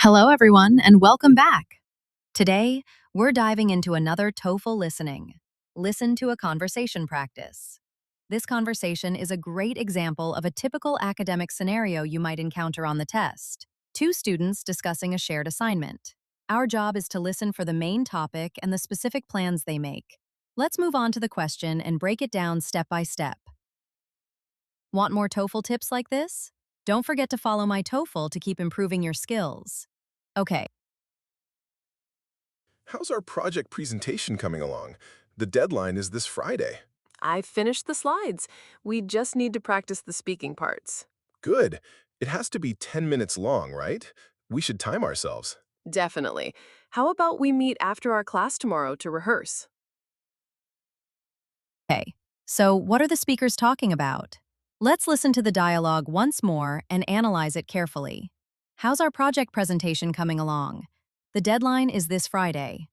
Hello, everyone, and welcome back. Today, we're diving into another TOEFL listening. Listen to a conversation practice. This conversation is a great example of a typical academic scenario you might encounter on the test. Two students discussing a shared assignment. Our job is to listen for the main topic and the specific plans they make. Let's move on to the question and break it down step by step. Want more TOEFL tips like this? Don't forget to follow my TOEFL to keep improving your skills. Okay. How's our project presentation coming along? The deadline is this Friday. I finished the slides. We just need to practice the speaking parts. Good. It has to be 10 minutes long, right? We should time ourselves. Definitely. How about we meet after our class tomorrow to rehearse? Okay, so what are the speakers talking about? Let's listen to the dialogue once more and analyze it carefully. How's our project presentation coming along? The deadline is this Friday.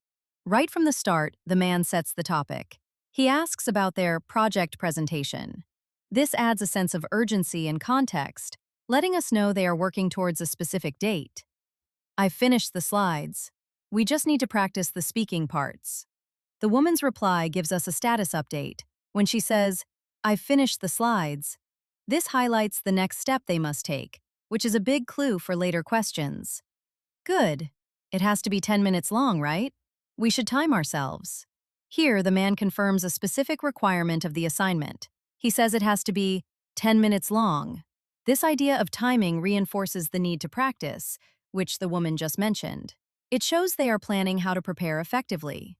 Right from the start, the man sets the topic. He asks about their project presentation. This adds a sense of urgency and context, letting us know they are working towards a specific date. I've finished the slides. We just need to practice the speaking parts. The woman's reply gives us a status update. When she says, "I've finished the slides," this highlights the next step they must take, which is a big clue for later questions. Good. It has to be 10 minutes long, right? We should time ourselves. Here, the man confirms a specific requirement of the assignment. He says it has to be 10 minutes long. This idea of timing reinforces the need to practice, which the woman just mentioned. It shows they are planning how to prepare effectively.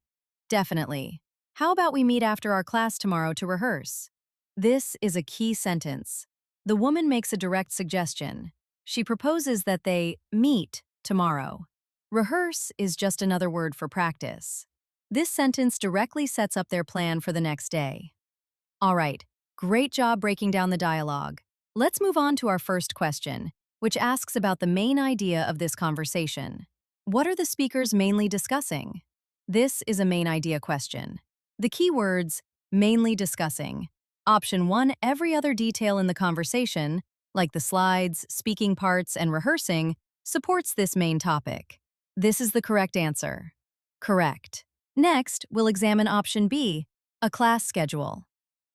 Definitely. How about we meet after our class tomorrow to rehearse? This is a key sentence. The woman makes a direct suggestion. She proposes that they meet tomorrow. Rehearse is just another word for practice. This sentence directly sets up their plan for the next day. All right, great job breaking down the dialogue. Let's move on to our first question, which asks about the main idea of this conversation. What are the speakers mainly discussing? This is a main idea question. The key words, mainly discussing. Option 1, every other detail in the conversation, like the slides, speaking parts, and rehearsing, supports this main topic. This is the correct answer. Correct. Next, we'll examine option B, a class schedule.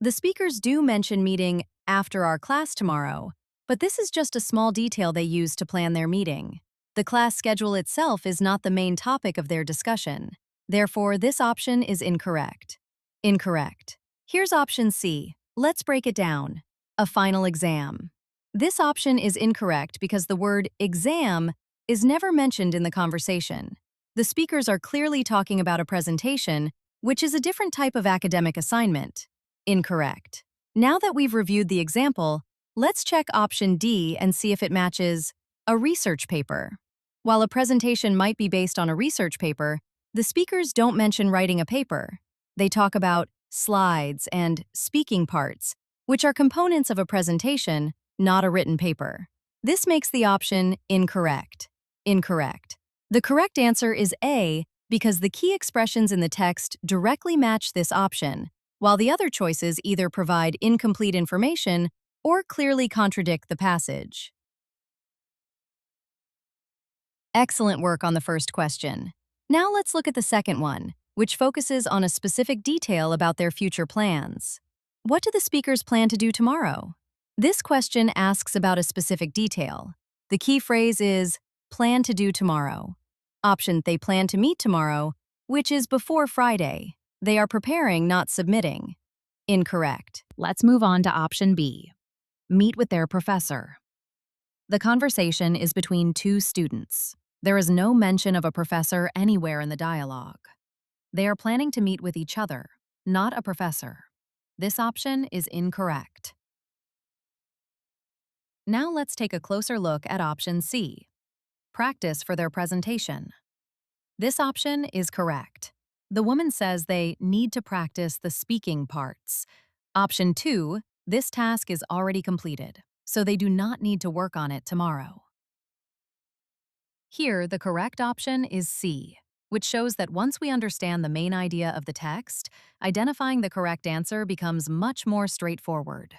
The speakers do mention meeting after our class tomorrow, but this is just a small detail they use to plan their meeting. The class schedule itself is not the main topic of their discussion. Therefore, this option is incorrect. Incorrect. Here's option C. Let's break it down. A final exam. This option is incorrect because the word exam is never mentioned in the conversation. The speakers are clearly talking about a presentation, which is a different type of academic assignment. Incorrect. Now that we've reviewed the example, let's check option D and see if it matches a research paper. While a presentation might be based on a research paper, the speakers don't mention writing a paper. They talk about slides and speaking parts, which are components of a presentation, not a written paper. This makes the option incorrect. Incorrect. The correct answer is A because the key expressions in the text directly match this option, while the other choices either provide incomplete information or clearly contradict the passage. Excellent work on the first question. Now let's look at the second one, which focuses on a specific detail about their future plans. What do the speakers plan to do tomorrow? This question asks about a specific detail. The key phrase is plan to do tomorrow. Option, they plan to meet tomorrow, which is before Friday. They are preparing, not submitting. Incorrect. Let's move on to option B. Meet with their professor. The conversation is between two students. There is no mention of a professor anywhere in the dialogue. They are planning to meet with each other, not a professor. This option is incorrect. Now let's take a closer look at option C. Practice for their presentation. This option is correct. The woman says they need to practice the speaking parts. Option 2, this task is already completed, so they do not need to work on it tomorrow. Here, the correct option is C, which shows that once we understand the main idea of the text, identifying the correct answer becomes much more straightforward.